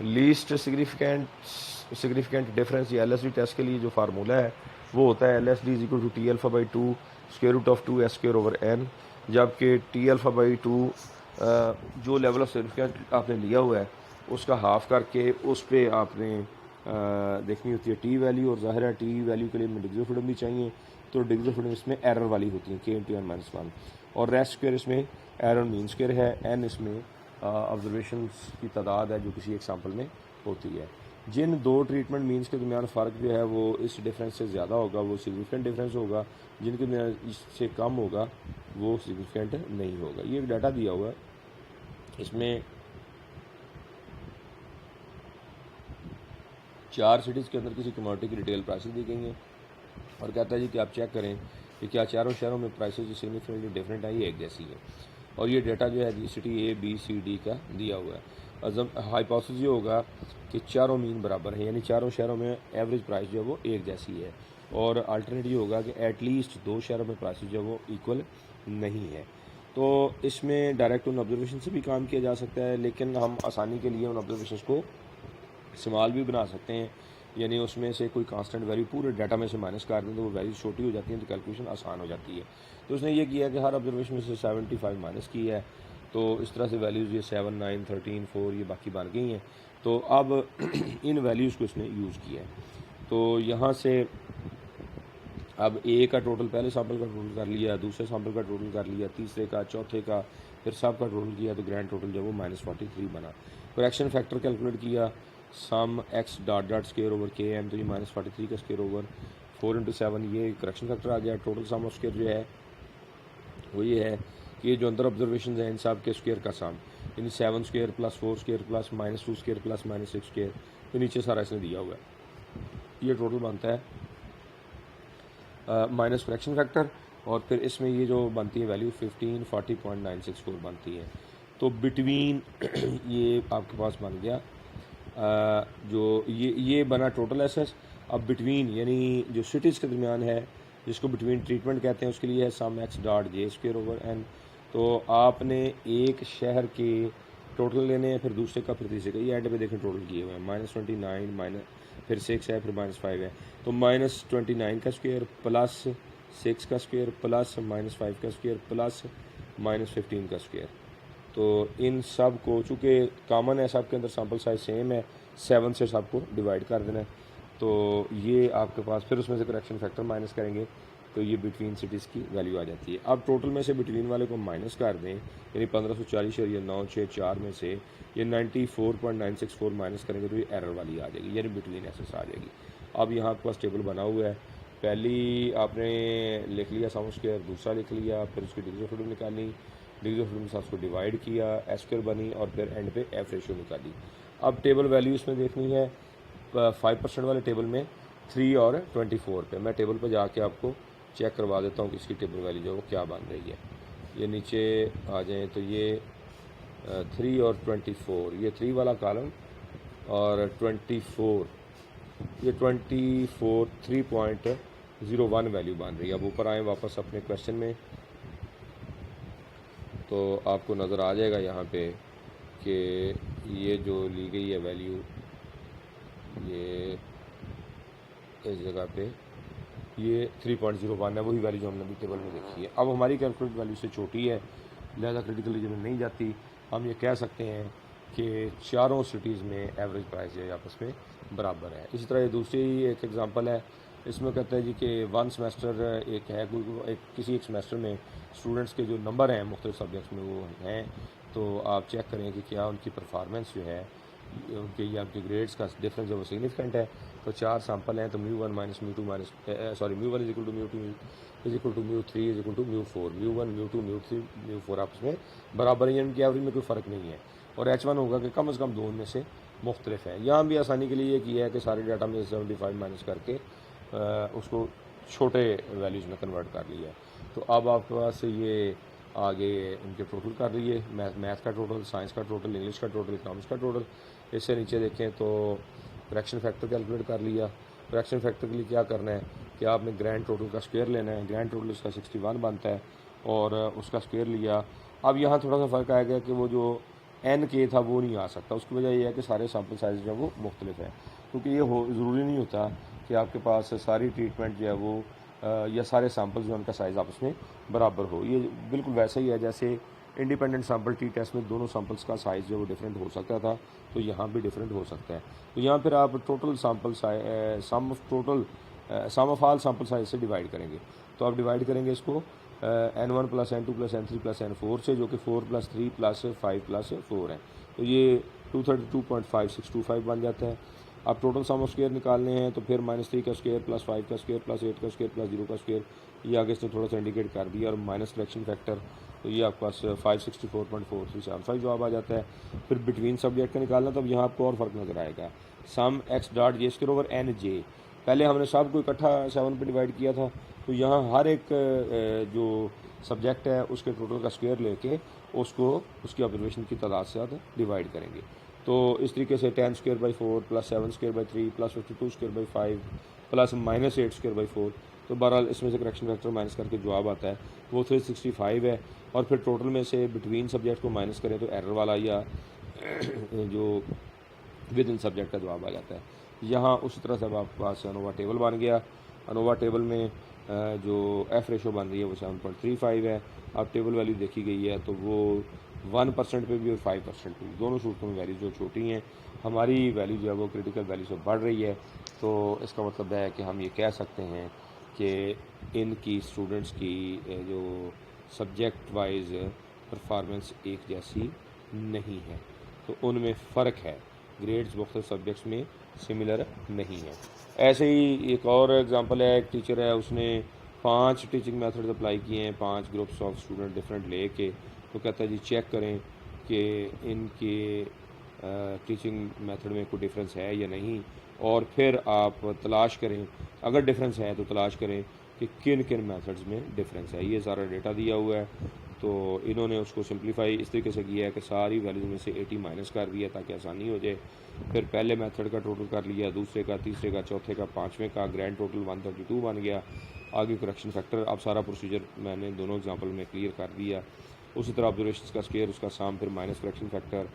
Least significant difference या LSD test के लिए जो फार्मूला है वो होता है LSD is equal to T alpha by two square root of 2s² over n, जबकि टी अल्फ़ा बाई टू जो लेवल ऑफ सिग्निफिकेंट आपने लिया हुआ है उसका हाफ करके उस पर आपने देखनी होती है टी वैल्यू, और ज़ाहिर है टी वैल्यू के लिए हमें डिग्री ऑफ फ्रीडम भी चाहिए, तो डिग्री ऑफ फ्रीडम इसमें एरर वाली होती है k/n-1, और रेस्ट स्क्वायर इसमें एरर मीन स्क्वायर है, n इसमें ऑब्जर्वेशन की तादाद है जो किसी एग्जाम्पल में होती है। जिन दो ट्रीटमेंट मीन्स के दरमियान फ़र्क जो है वो इस डिफरेंस से ज़्यादा होगा वो सिग्निफिकेंट डिफरेंस होगा, जिनके दरमियान इससे कम होगा वो सिग्निफिकेंट नहीं होगा। ये एक डाटा दिया हुआ है, इसमें 4 सिटीज़ के अंदर किसी कमोडिटी की रिटेल प्राइसेस दी गई हैं और कहता है जी कि आप चेक करें कि क्या चारों शहरों में प्राइसेस जो सिग्निफिकेंटली डिफरेंट आई एक जैसी है, और ये डाटा जो है city A, B, C, D का दिया हुआ है। हाइपोथेसिस ये होगा कि चारों मीन बराबर हैं, यानी चारों शहरों में एवरेज प्राइस जो है वो एक जैसी है, और अल्टरनेट ये होगा कि एटलीस्ट 2 शहरों में प्राइस जो है वो इक्वल नहीं है। तो इसमें डायरेक्ट उन ऑब्जर्वेशन से भी काम किया जा सकता है, लेकिन हम आसानी के लिए उन ऑब्जर्वेशन को स्मॉल भी बना सकते हैं, यानी उसमें से कोई कांस्टेंट वैल्यू पूरे डाटा में से माइनस कर दें तो वो वैल्यू छोटी हो जाती है, तो कैलकुलेशन आसान हो जाती है। तो उसने ये किया कि हर ऑब्जर्वेशन में से 75 माइनस की है, तो इस तरह से वैल्यूज़ ये 7, 9, 13, 4 ये बाकी बन गई हैं। तो अब इन वैल्यूज़ को इसने यूज़ किया है। तो यहाँ से अब ए का टोटल पहले सैम्पल का टोटल कर लिया, दूसरे सैम्पल का टोटल कर लिया, तीसरे का, चौथे का, फिर सब का टोटल किया, तो ग्रैंड टोटल जो है वो -43 बना। करेक्शन फैक्टर कैलकुलेट किया, sum x dot dot square over k m, तो ये -43 का स्क्वायर ओवर 4 × 7 ये करेक्शन फैक्टर आ गया। टोटल सम ऑफ स्क्वायर जो है वो ये है कि ये जो अंदर ऑब्जर्वेशन हैं इन सब के स्क्वायर का सम, यानी 7 square plus 4 square plus -2 square plus -6 square, तो नीचे सारा इसने दिया हुआ है। ये टोटल बनता है माइनस करेक्शन फैक्टर, और फिर इसमें ये जो बनती है वैल्यू 15 40.964 बनती है। तो बिटवीन ये आपके पास बन गया जो ये बना टोटल एसेस। अब बिटवीन यानी जो सिटीज़ के दरमियान है जिसको बिटवीन ट्रीटमेंट कहते हैं उसके लिए है sum x dot j square over n. तो आपने एक शहर के टोटल लेने हैं, फिर दूसरे का, फिर तीसरे का, ये एंड पे देखें टोटल किए हुए हैं -29 माइनस फिर 6 है, फिर -5 है, तो -29 का स्क्वायर प्लस 6 का स्क्वायर प्लस -5 का स्क्वायर प्लस -15 का स्क्वायर। तो इन सब को चूँकि कॉमन है, सब के अंदर सैम्पल साइज सेम है, 7 से सबको डिवाइड कर देना है। तो ये आपके पास फिर उसमें से करेक्शन फैक्टर माइनस करेंगे तो ये बिटवीन सिटीज़ की वैल्यू आ जाती है। अब टोटल में से बिटवीन वाले को माइनस कर दें, यानी 1540 और ये 964 में से ये 94.964 माइनस करेंगे तो ये एरर वाली आ जाएगी, यानी बिटवीन एसेस आ जाएगी। अब यहाँ आपके पास टेबल बना हुआ है, पहली आपने लिख लिया सम स्क्वायर, दूसरा लिख लिया, फिर उसकी डिग्री ऑफ फ्रीडम निकाली, डिग्री ऑफ फ्रीडम से उसको डिवाइड किया, एस स्क्वायर बनी, और फिर एंड पे एफ रेशियो निकाली। अब टेबल वैल्यू इसमें देखनी है 5% वाले टेबल में 3 और 24 पे। मैं टेबल पर जाके आपको चेक करवा देता हूँ कि इसकी टेबल वैल्यू जो है वो क्या बन रही है। ये नीचे आ जाएँ तो ये 3 और 24, ये 3 वाला कॉलम, और 24 ये 24 3.01 वैल्यू बन रही है। अब ऊपर आए वापस अपने क्वेश्चन में तो आपको नज़र आ जाएगा यहाँ पे कि ये जो ली गई है वैल्यू, ये इस जगह पे ये 3.01 है, वही वैल्यू जो हमने अभी टेबल में देखी है। अब हमारी कैलकुलेट वैल्यू से छोटी है, लिहाजा क्रिटिकल रीजन में नहीं जाती। हम ये कह सकते हैं कि चारों सिटीज़ में एवरेज प्राइस जो है आपस में बराबर है। इसी तरह ये दूसरी एक एग्जांपल है, इसमें कहता है जी कि वन सेमेस्टर एक है, किसी एक सेमेस्टर में स्टूडेंट्स के जो नंबर हैं मुख्तलिफ सब्जेक्ट्स में वो हैं, तो आप चेक करें कि क्या उनकी परफॉर्मेंस जो है उनके या आपके ग्रेड्स का डिफरेंस जो वो सिग्निफिकेंट है। तो 4 सैम्पल हैं, तो μ1 minus μ2 minus μ1 is equal to μ2 is equal to μ3 is equal to μ4, μ1 μ2 μ3 μ4 आपस में बराबर है, उनकी एवरेज में कोई फ़र्क नहीं है। और H1 होगा कि कम से कम 2 में से मुख्तलिफ है। यहाँ भी आसानी के लिए ये किया है कि सारे डाटा में 75 माइनस करके उसको छोटे वैल्यूज़ में कन्वर्ट कर लिया है। तो अब आपके पास ये आगे उनके टोटल कर रही है, मैथ का टोटल, साइंस का टोटल, इंग्लिश का टोटल, इकनॉमिक्स का टोटल। इससे नीचे देखें तो करेक्शन फैक्टर कैलकुलेट कर लिया। करेक्शन फैक्टर के लिए क्या करना है कि आपने ग्रैंड टोटल का स्क्वायर लेना है, ग्रैंड टोटल उसका 61 बनता है और उसका स्क्वायर लिया। अब यहाँ थोड़ा सा फ़र्क आएगा कि वो जो एन के था वो नहीं आ सकता। उसकी वजह यह है कि सारे सैम्पल साइज जो है वो मुख्तलिफ है, क्योंकि ये ज़रूरी नहीं होता कि आपके पास सारी ट्रीटमेंट जो है वो या सारे सैम्पल्स जो उनका साइज़ आपस में बराबर हो। ये बिल्कुल वैसा ही है जैसे इंडिपेंडेंट सैम्पल टी टेस्ट में दोनों सैम्पल्स का साइज़ जो वो डिफरेंट हो सकता था, तो यहाँ भी डिफरेंट हो सकता है। तो यहाँ फिर आप total sample sum of all sample size से डिवाइड करेंगे। तो आप डिवाइड करेंगे इसको N1 plus N2 plus N3 plus N4 से, जो कि 4 प्लस 3 प्लस 5 प्लस 4 है। तो ये 232.5625 बन जाता है। अब टोटल सम ऑफ स्क्वायर निकालने हैं तो फिर -3 का स्क्वायर प्लस 5 का स्क्वायर प्लस 8 का स्क्वायर प्लस 0 का स्क्वायर, ये आगे से थोड़ा सा इंडिकेट कर दिया, और माइनस करेक्शन फैक्टर, तो ये आपके पास 564.4375 जवाब आ जाता है। फिर बिटवीन सब्जेक्ट का निकालना, तब यहाँ आपको और फर्क नज़र आएगा। Sum x dot j square over n j, पहले हमने सब को इकट्ठा 7 पे डिवाइड किया था, तो यहाँ हर एक जो सब्जेक्ट है उसके टोटल का स्क्वायर लेके उसको उसकी ऑब्जर्वेशन की तादाद से साथ डिवाइड करेंगे। तो इस तरीके से 10 square by 4 plus 7 square by 3 plus 52 square by 5 plus -8 square by 4, तो बहरहाल इसमें से करेक्शन फैक्टर माइनस करके जवाब आता है वो 365 है। और फिर टोटल में से बिटवीन सब्जेक्ट को माइनस करें तो एरर वाला या जो विद इन सब्जेक्ट का जवाब आ जाता है। यहाँ उसी तरह से अब आपके पास अनोवा टेबल बन गया। अनोवा टेबल में जो एफ रेशो बन रही है वो 7.35 है। अब टेबल वैल्यू देखी गई है तो वो 1% पे भी और 5% पे भी, दोनों सूरतों में वैल्यू जो छोटी हैं, हमारी वैल्यू जो है वो क्रिटिकल वैल्यू से बढ़ रही है। तो इसका मतलब है कि हम ये कह सकते हैं कि इनकी स्टूडेंट्स की जो सब्जेक्ट वाइज परफॉर्मेंस एक जैसी नहीं है, तो उनमें फ़र्क है, ग्रेड्स मुख्तलिफ सब्जेक्ट्स में सिमिलर नहीं है। ऐसे ही एक और एग्जांपल है, एक टीचर है उसने 5 टीचिंग मेथड्स अप्लाई किए हैं 5 ग्रुप्स ऑफ स्टूडेंट डिफरेंट ले के, तो कहता है जी चेक करें कि इनके टीचिंग मेथड में कोई डिफरेंस है या नहीं, और फिर आप तलाश करें, अगर डिफरेंस है तो तलाश करें कि किन किन मेथड्स में डिफरेंस है। ये सारा डेटा दिया हुआ है, तो इन्होंने उसको सिंप्लीफाई इस तरीके से किया है कि सारी वैल्यूज में से 80 माइनस कर दिया ताकि आसानी हो जाए। फिर पहले मेथड का टोटल कर लिया, दूसरे का, तीसरे का, चौथे का, पाँचवें का, ग्रैंड टोटल 132 बन गया। आगे करेक्शन फैक्टर, अब सारा प्रोसीजर मैंने दोनों एग्जांपल में क्लियर कर दिया। उसी तरह ऑब्जर्वेशन का स्क्वायर, उसका साम, फिर माइनस करेक्शन फैक्टर,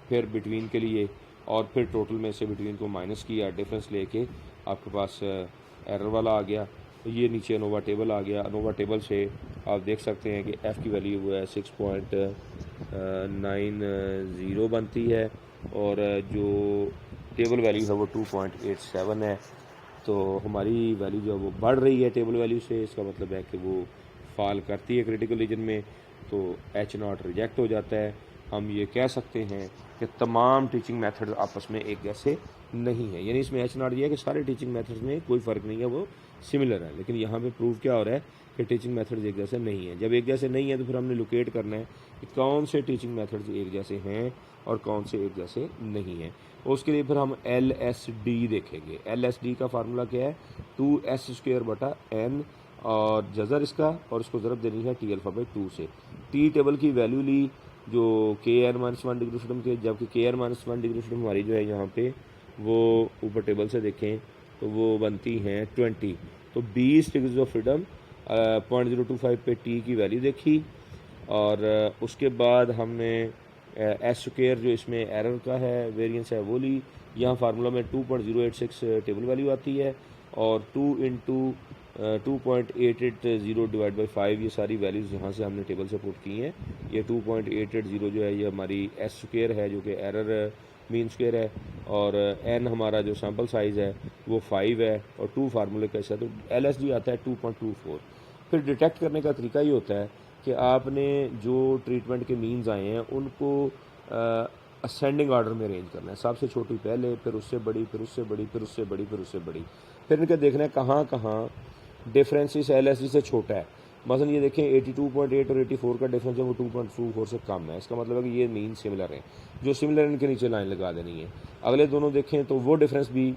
फिर बिटवीन के लिए, और फिर टोटल में से बिटवीन को माइनस किया, डिफरेंस लेके आपके पास एरर वाला आ गया। तो ये नीचे अनोवा टेबल आ गया। अनोवा टेबल से आप देख सकते हैं कि एफ़ की वैल्यू वो है 6.90 बनती है, और जो टेबल वैल्यू है वो 2.87 है। तो हमारी वैल्यू जो है वो बढ़ रही है टेबल वैल्यू से, इसका मतलब है कि वो फॉल करती है क्रिटिकल रीजन में, तो H0 रिजेक्ट हो जाता है। हम ये कह सकते हैं कि तमाम टीचिंग मेथड आपस में एक जैसे नहीं है, यानी इसमें H0 ये है कि सारे टीचिंग मेथड्स में कोई फ़र्क नहीं है, वो सिमिलर है। लेकिन यहाँ पे प्रूव क्या हो रहा है कि टीचिंग मेथड्स एक जैसे नहीं है। जब एक जैसे नहीं है तो फिर हमने लोकेट करना है कि कौन से टीचिंग मेथड्स एक जैसे हैं और कौन से एक जैसे नहीं हैं। उसके लिए फिर हम LSD देखेंगे। LSD का फार्मूला क्या है, 2s² और जज़र इसका, और इसको ज़रब देनी है T अल्फ़ा 2 से। T टेबल की वैल्यू ली जो Kn-1 डिग्री फ्रीडम के, जबकि Kn-1 डिग्री फ्रीडम हमारी जो है यहाँ पे वो ऊपर टेबल से देखें तो वो बनती हैं 20। तो 20 डिग्रीज ऑफ फ्रीडम 0.025 पे T की वैल्यू देखी, और उसके बाद हमने S² जो इसमें एरर का है, वेरिएंस है, वो ली। यहाँ फार्मूला में 2.086 टेबल वैल्यू आती है, और 2 इंटू 2.880 डिवाइड बाई 5, ये सारी वैल्यूज़ यहाँ से हमने टेबल से पुट की हैं। ये 2.880 जो है ये हमारी S² है जो कि एरर मीन स्क्वायर है, और n हमारा जो सैम्पल साइज़ है वो 5 है, और 2 फार्मूले का हिस्सा, तो LSD आता है 2.24। फिर डिटेक्ट करने का तरीका ये होता है कि आपने जो ट्रीटमेंट के मीन्स आए हैं उनको असेंडिंग ऑर्डर में अरेंज करना है, सबसे छोटी पहले, फिर उससे बड़ी, फिर उससे बड़ी, फिर उससे बड़ी, फिर उससे बड़ी। फिर इनका देखना है कहाँ कहाँ डिफरेंस LSD से छोटा है। मसलन ये देखें 82.8 और 84 का डिफरेंस है वो 2.24 से कम है, इसका मतलब है कि ये मीन सिमिलर है। जो सिमिलर इनके नीचे लाइन लगा देनी है। अगले दोनों देखें तो वो डिफरेंस भी,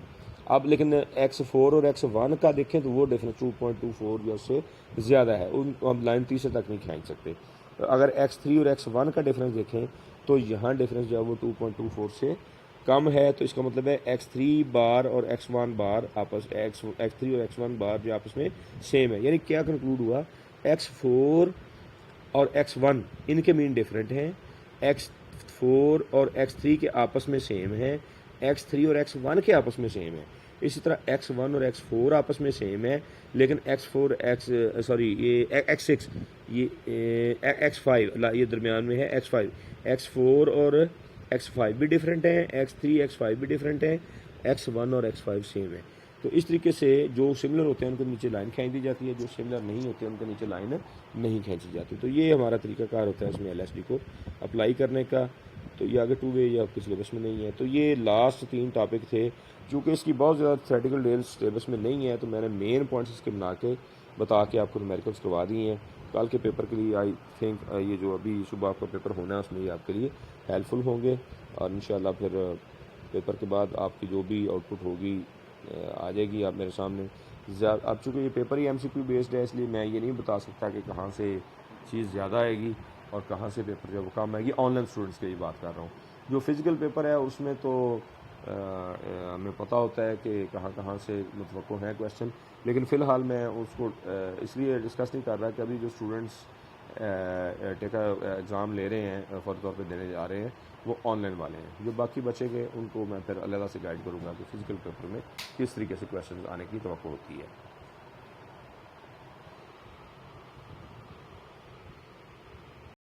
अब लेकिन X4 और X1 का देखें तो वो डिफरेंस 2.24 जो उससे ज़्यादा है, उन हम लाइन 30 तक नहीं खींच सकते। अगर X3 और X1 का डिफरेंस देखें तो यहाँ डिफरेंस जो है वो 2.24 से कम है, तो इसका मतलब है X3 बार और X1 बार आपस X3 और X1 बार जो आपस में सेम है। यानी क्या कंक्लूड हुआ, X4 और X1 इनके मीन डिफरेंट हैं, X4 और X3 के आपस में सेम है, X3 और X1 के आपस में सेम है। इसी तरह X1 और X4 आपस में सेम है, लेकिन ये X6 ये X5 ये दरमियान में है X5, X4 और X5 भी डिफरेंट हैं, X3 X5 भी डिफरेंट हैं, X1 और X5 सेम है। तो इस तरीके से जो सिमिलर होते हैं उनको नीचे लाइन खींच दी जाती है, जो सिमिलर नहीं होते हैं उनके नीचे लाइन नहीं खींची जाती। तो ये हमारा तरीकाकार होता है इसमें LSD को अप्लाई करने का। तो ये आगे 2 वे या आपके सिलेबस में नहीं है। तो ये लास्ट 3 टॉपिक थे, चूँकि इसकी बहुत ज़्यादा थ्योरेटिकल डिटेल्स सिलेबस में नहीं है, तो मैंने मेन पॉइंट्स इसके बता के आपको न्यूमेरिकल्स करवा दिए हैं। कल के पेपर के लिए आई थिंक ये जो अभी सुबह आपका पेपर होना है उसमें ये आपके लिए हेल्पफुल होंगे, और इंशाल्लाह फिर पेपर के बाद आपकी जो भी आउटपुट होगी आ जाएगी आप मेरे सामने। अब चूँकि ये पेपर ही MCQ बेस्ड है, इसलिए मैं ये नहीं बता सकता कि कहाँ से चीज़ ज़्यादा आएगी और कहाँ से पेपर जो वो कम आएगी। ऑनलाइन स्टूडेंट्स की बात कर रहा हूँ। जो फिज़िकल पेपर है उसमें तो हमें पता होता है कि कहाँ कहाँ से मुतवक्को हैं क्वेश्चन, लेकिन फ़िलहाल मैं उसको इसलिए डिस्कस नहीं कर रहा कि अभी जो स्टूडेंट्स टेका एग्ज़ाम ले रहे हैं, फ़ौरी तौर पे देने जा रहे हैं, वो ऑनलाइन वाले हैं। जो बाकी बचेंगे उनको मैं फिर अलग से गाइड करूँगा कि फ़िज़िकल पेपर में किस तरीके से क्वेश्चन आने की तवक्को होती है।